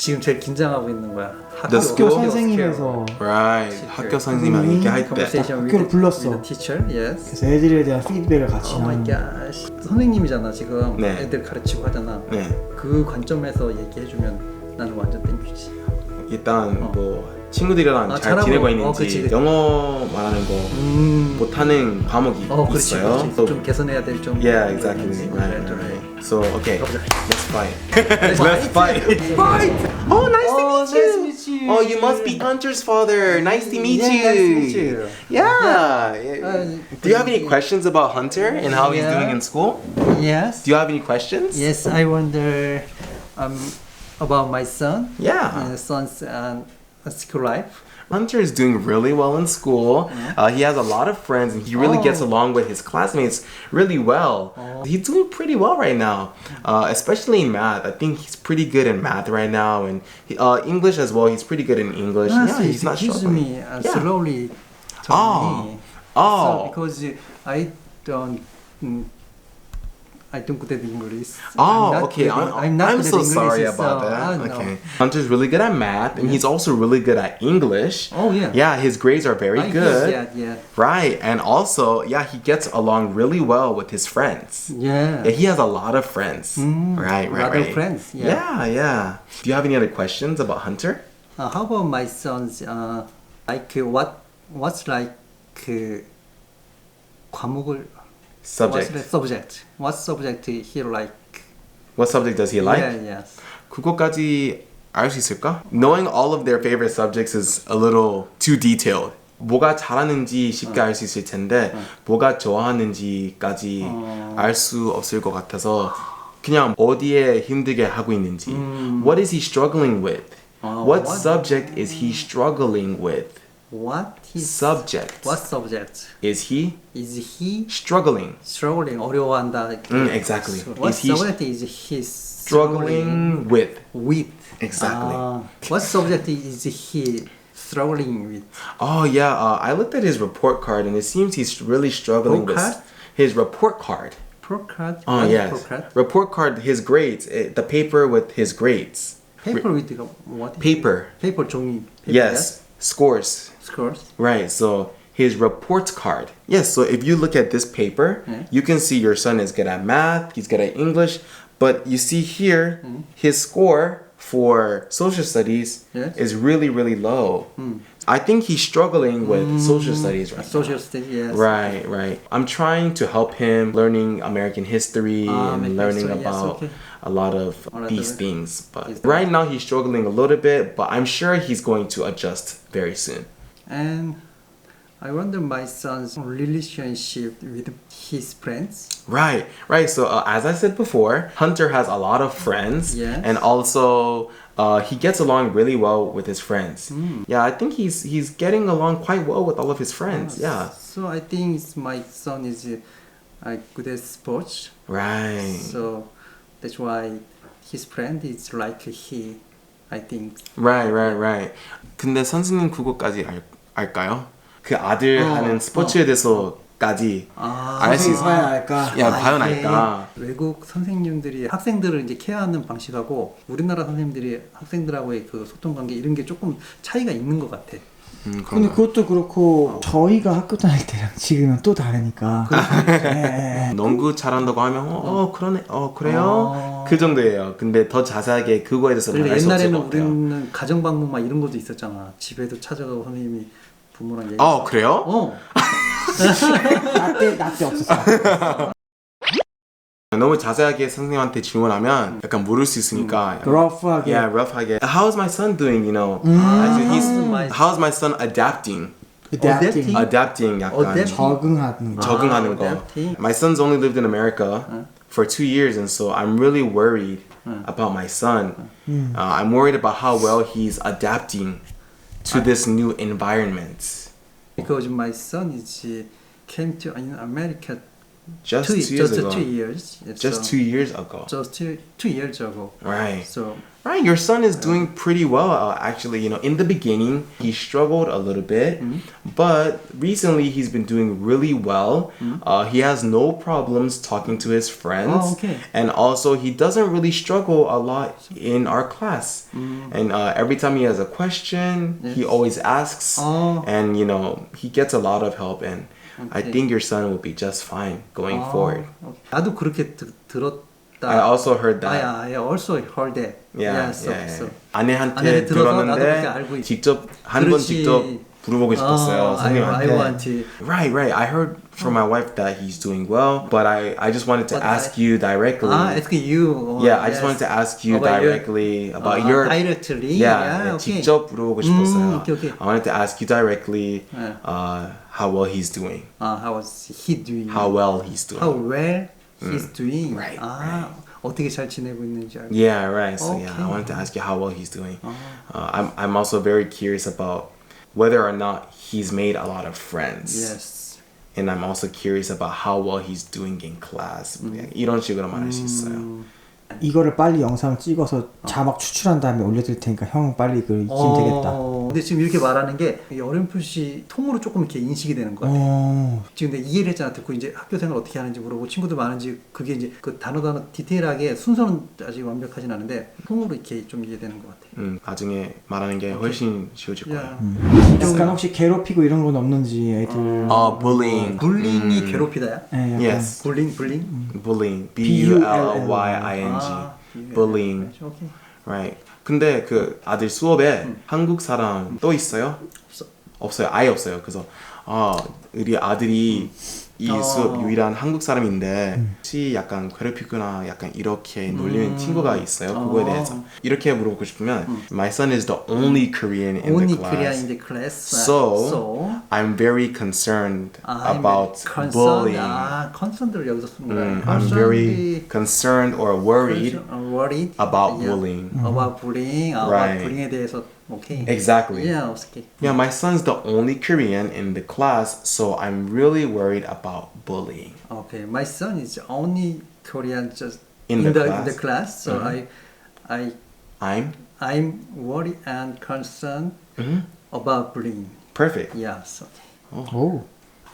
지금 제일 긴장하고 있는 거야. The school? 선생님에서 Right. 학교 선생님이랑 얘기할 때. 학교를 불렀어. Teacher, yes. 그래서 애들에 대한 피드백을 같이 Oh my 하는. gosh. 선생님이잖아 지금. 네. 애들 가르치고 하잖아. 네. 그 관점에서 얘기해주면 나는 완전 땡큐지. 일단 뭐 친구들이랑 잘 잘하고, 지내고 있는지 그치. 영어 말하는 거 못하는 과목이 그렇지, 있어요. 그렇지. So, 좀 개선해야 될 좀. yeah, exactly. Right, right. right. So okay, 가보자. let's fight. Let's fight. Fight. Oh, nice to meet you. Nice to meet you. Oh, you must be Hunter's father. Nice to meet you. Nice to meet you. Yeah. Do you have any questions about Hunter and how he's Yeah. doing in school? Yes. Do you have any questions? Yes, I wonder about my son. Yeah. Son's school life. Hunter is doing really well in school. He has a lot of friends and he really gets along with his classmates really well. He's doing pretty well right now, especially in math. I think he's pretty good in math right now, and English as well. He's pretty good in English. Yeah, Yeah, he's not teaches struggling. me slowly. Oh. So because I don't good at English. Oh, okay. I'm not I'm good so at English, sorry about so, that. no. Okay. Hunter's really good at math, and he's also really good at English. Oh yeah. Yeah, his grades are very good. Yeah. Right, and also, yeah, he gets along really well with his friends. Yeah. Yeah, he has a lot of friends. Right. A lot of friends. Yeah. Do you have any other questions about Hunter? How about my son's what's like 과목을 Subject. What subject he like? What subject does he like? Yes. 그거까지 알 수 있을까? Knowing all of their favorite subjects is a little too detailed. 뭐가 잘하는지 쉽게 알 수 있을 텐데 뭐가 좋아하는지까지 알 수 없을 것 같아서 그냥 어디에 힘들게 하고 있는지 What is he struggling with? What subject is he struggling with? What subject is he struggling? 어려워한다. Exactly. What Is he subject is he struggling with? Exactly. What subject is he struggling with? Oh yeah, I looked at his report card and it seems he's really struggling with his report card. Report card? Oh yes. Report card, his grades, the paper with his grades. Paper with what? Paper. Paper 종이. Yes. Scores. Right, so his report card. Yes, so if you look at this paper, you can see your son is good at math, he's good at English, but you see here, his score for social studies is really, really low. I think he's struggling with social studies right Social now. studies, yes. Right. I'm trying to help him learning American history and learning about a lot of these things. But right now he's struggling a little bit, but I'm sure he's going to adjust very soon. And I wonder my son's relationship with his friends. Right. So as I said before, Hunter has a lot of friends, and also he gets along really well with his friends. Yeah, I think he's getting along quite well with all of his friends. Yeah. So I think my son is good at sports. Right. So that's why his friend is like he. I think. Right. 근데 선생님 그거까지 알까요? 그 아들 하는 스포츠에 대해서까지 알 수 있어요. 알까? 야, 과연 알까? 외국 선생님들이 학생들을 이제 케어하는 방식하고 우리나라 선생님들이 학생들하고의 그 소통 관계 이런 게 조금 차이가 있는 것 같아. 근데 그것도 그렇고 저희가 학교 다닐 때랑 지금은 또 다르니까. 농구 잘한다고 하면 그러네, 그래요? 그 정도예요. 근데 더 자세하게 그거에 대해서 말할 수 없을 것 같아요. 옛날에는 우리는 가정 방문 막 이런 것도 있었잖아. 집에도 찾아가고 선생님이 부모랑 얘기. 그래요? 나 때 없었어. 너무 자세하게 선생님한테 질문하면 약간 모를 수 있으니까 rough하게. Yeah, rough하게. How is my son doing, you know? How's my son adapting? Adapting 약간 적응하는 거. My son's only lived in America for 2 years, and so I'm really worried about my son. I'm worried about how well he's adapting to this new environment. Because my son came to America just 2 years just ago. 2 years. Just 2 years ago. Just 2 years ago. Right. So Right, your son is doing pretty well. Actually, you know, in the beginning, he struggled a little bit, but recently he's been doing really well. He has no problems talking to his friends, Oh, okay. and also he doesn't really struggle a lot in our class. And every time he has a question, he always asks, Oh. and you know, he gets a lot of help. And I Okay. think your son will be just fine going forward. 나도 그렇게 들었다. I also heard that. I also heard that. Yeah, so, yeah, so. 아내한테 아내한테 들어서 나도 그렇게 들었는데 알고 있- 직접 한 번 그렇지. 직접 물어보고 싶었어요 I 선생님한테. want to. Right. I heard from my wife that he's doing well, but I just wanted to But ask you directly. Ask you. Yeah, I just wanted to ask you About your- directly about your. directly. Yeah, okay. 직접 물어보고 싶었어요. okay. I wanted to ask you directly how well he's doing. How was he doing? How well he's doing. How well he's doing. Right, 어떻게 잘 지내고 있는지 알고. Yeah, right. So yeah, I Okay. wanted to ask you how well he's doing. I'm also very curious about whether or not he's made a lot of friends. Yes. And I'm also curious about how well he's doing in class. 이런 식으로 말할 수 있어요. 이거를 빨리 영상을 찍어서 자막 추출한 다음에 올려드릴 테니까 형 빨리 이걸 익히면 되겠다. 근데 지금 이렇게 말하는 게 어렴풋이 통으로 조금 이렇게 인식이 되는 것 같아. 지금 내가 이해를 했잖아. 듣고 이제 학교 생활 어떻게 하는지 물어보고 친구들 많은지 그게 이제 그 단어 디테일하게 순서는 아직 완벽하진 않은데 통으로 이렇게 좀 이해되는 것 같아. 나중에 말하는 게 훨씬 쉬워질 거예요. 약간 혹시 괴롭히고 이런 건 없는지 애들. bullying. 불링이 괴롭히다야? 네, 약간. Yes. 불링? Bullying. B-U-L-Y-I-N-G. Bullying. 오케이. Right. 근데 그 아들 수업에 한국 사람 또 있어요? 없어. 없어요. 아예 없어요. 그래서 우리 아들이 이 수업 유일한 한국 사람인데 혹시 약간 괴롭히거나 약간 이렇게 놀리는 친구가 있어요. 그거에 대해서 이렇게 물어보고 싶으면 My son is the only Korean in Only the class. Korean in the class. So I'm very concerned about concerned. bullying. concerned를 여기서 쓴 거야. I'm very concerned or worried worried about bullying. about bullying. Right. about bullying에 대해서 오케이. Exactly. Yeah, okay. Yeah, my son's the only Korean in the class, so I'm really worried about bullying. Okay, my son is only Korean just In the class? in the class. So I'm worried and concerned about bullying. Perfect. Yes. Okay. 오.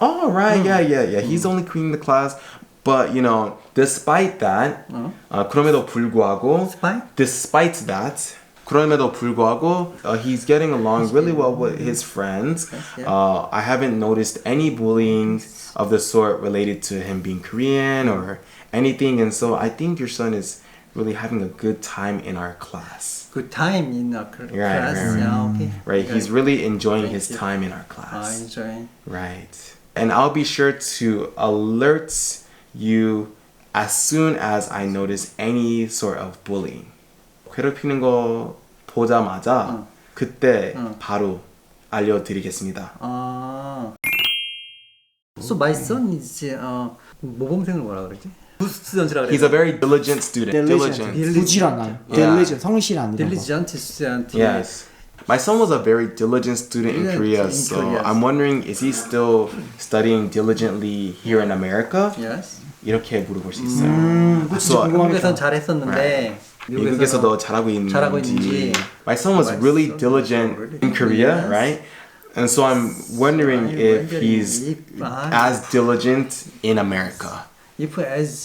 Oh, right. Yeah. He's only Korean in the class, but you know, despite that, 그럼에도 불구하고, despite that, 그럼에도 불구하고, he's getting along really well with his friends. I haven't noticed any bullying of the sort related to him being Korean or anything, and so I think your son is really having a good time in our class. Good time in our class. Right. Yeah, okay. Right, he's really enjoying his you. time in our class. Enjoying. Right. And I'll be sure to alert you as soon as I notice any sort of bullying. 괴롭히는 거 보자마자 그때 바로 알려드리겠습니다. So my son is 모범생을 뭐라 그러지? 부스연수라 그래. He's a very diligent student. diligent. 부지런한. diligent. 성실한. 이런 거. diligent student. Yes. My son was a very diligent student in Korea, so I'm wondering, is he still studying diligently here in America? Yes. 이렇게 물어볼 수 있어요. 진짜 한국에선 궁금하겠다. 잘했었는데 미국에서도 잘하고 있는지. My son was My really son diligent really- in Korea, Yes. right? And so I'm wondering if he's as diligent in America. if as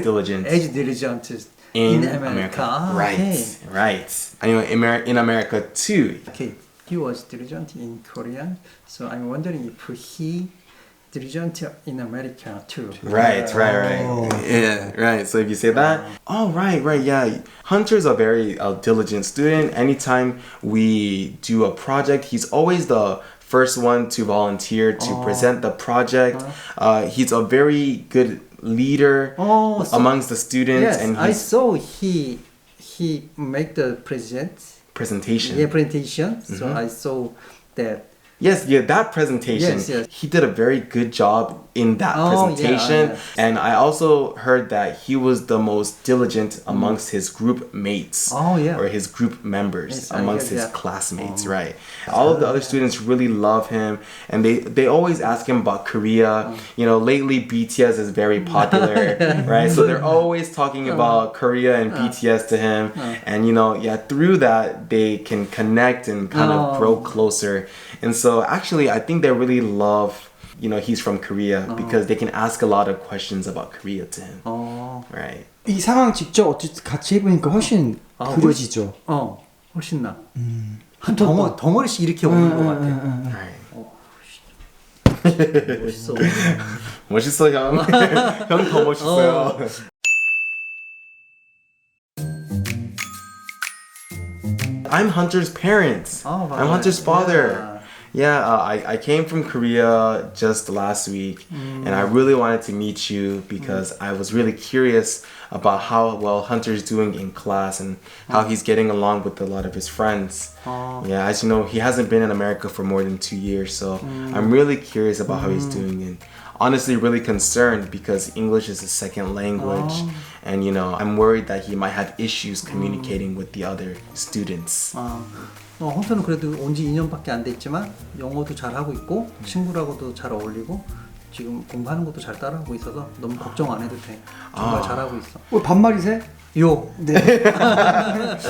diligent diligent in America. Right, Okay. right. Anyway, in America too. Okay, he was diligent in Korean, so I'm wondering if he diligent in America too. Right. Yeah, right. So if you say that, right, yeah. Hunter's a very diligent student. Anytime we do a project, he's always the first one to volunteer to present the project. He's a very good leader So- amongst the students, Yes, and I he's saw he make the presentation. presentation. Yeah, presentation. So I saw that Yes, yeah, that presentation. Yes, yes. He did a very good job in that presentation. Yeah. And I also heard that he was the most diligent amongst his group mates. Oh, yeah. Or his group members, Yes, I amongst heard his that. classmates, right? All of the other students really love him, and they always ask him about Korea. You know, lately BTS is very popular, right? So they're always talking about Korea and BTS to him. And, you know, yeah, through that, they can connect and kind of grow closer. And so actually, I think they really love, you know, he's from Korea because they can ask a lot of questions about Korea to him. Right. 이 상황 직접 어쨌든 같이 해보니까 훨씬 그려지죠. 훨씬 나. 한 덩어리씩 이렇게 오는 것 같아. Right. 멋있어. 멋있어, 형. 형 더 멋있어요. I'm Hunter's parents. I'm Hunter's father. Yeah, I came from Korea just last week, and I really wanted to meet you because I was really curious about how well Hunter's doing in class and how he's getting along with a lot of his friends. Yeah, as you know, he hasn't been in America for more than 2 years, so I'm really curious about how he's doing, and honestly really concerned because English is his second language, and you know, I'm worried that he might have issues communicating with the other students. 헌터는 그래도 온 지 2년밖에 안 됐지만 영어도 잘하고 있고 친구라고도 잘 어울리고 지금 공부하는 것도 잘 따라하고 있어서 너무 걱정 안 해도 돼. 정말 잘하고 있어. 반말이세? 요. 네.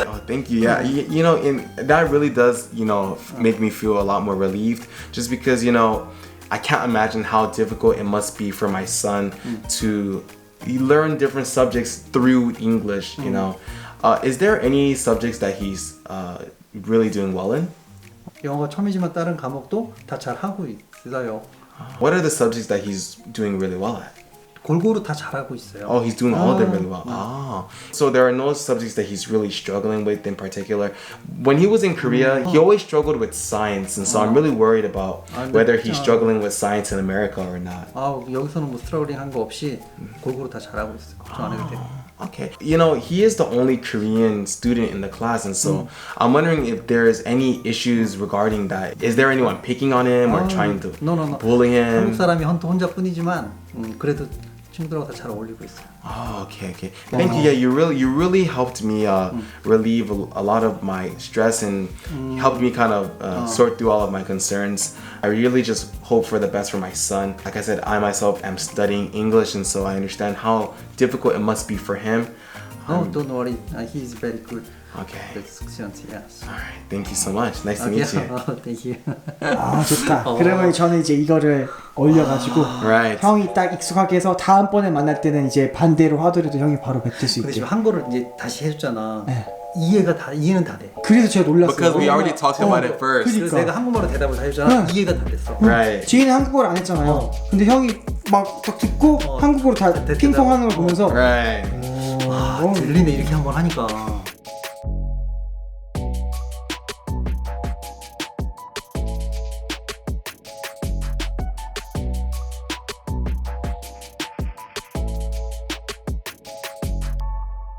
Oh, thank you. Yeah, you know, that really does, you know, make me feel a lot more relieved. Just because, you know, I can't imagine how difficult it must be for my son to learn different subjects through English. You know, is there any subjects that he's really doing well in? 영어가 처음이지만 다른 과목도 다 잘하고 있어요. What are the subjects that he's doing really well at? 골고루 다 잘하고 있어요. Oh, he's doing all of them really well. So there are no subjects that he's really struggling with in particular. When he was in Korea, he always struggled with science, and so I'm really worried about whether he's struggling with science in America or not. 여기서는 뭐 스트러글링 한 거 없이 골고루 다 잘하고 있어요. 걱정 안 해도 돼. Okay. You know, he is the only Korean student in the class, and so I'm wondering if there's any issues regarding that. Is there anyone picking on him or trying to No. bully him? 한국 사람이 헌터 혼자뿐이지만 그래도 친구들하고 다 잘 어울리고 있어요. Oh, okay. Thank you. Yeah, you really helped me relieve a lot of my stress and helped me kind of sort through all of my concerns. I really just hope for the best for my son. Like I said, I myself am studying English, and so I understand how difficult it must be for him. No, don't worry. He's very good. Okay. That's excellent. Yes. All right. Thank you so much. Nice to meet you. Thank you. 좋다. 그러면 저는 이제 이거를 올려가지고 Right. 형이 딱 익숙하게 해서 다음번에 만날 때는 이제 반대로 하더라도 형이 바로 뱉을 수 근데 있게. 지금 한거를 이제 다시 해줬잖아. 네. 이해는 다 돼. 그래서 제가 놀랐어요. Because we already talked about it first. 그래서 내가 한국말로 대답을 다 해줬잖아. 이해가 다 됐어. Right. 지인은 한국어를 안 했잖아요. 근데 형이 막 딱 듣고 한국어로 다 핑퐁하는 걸 보면서 Right. 들리네 이렇게 한번 하니까.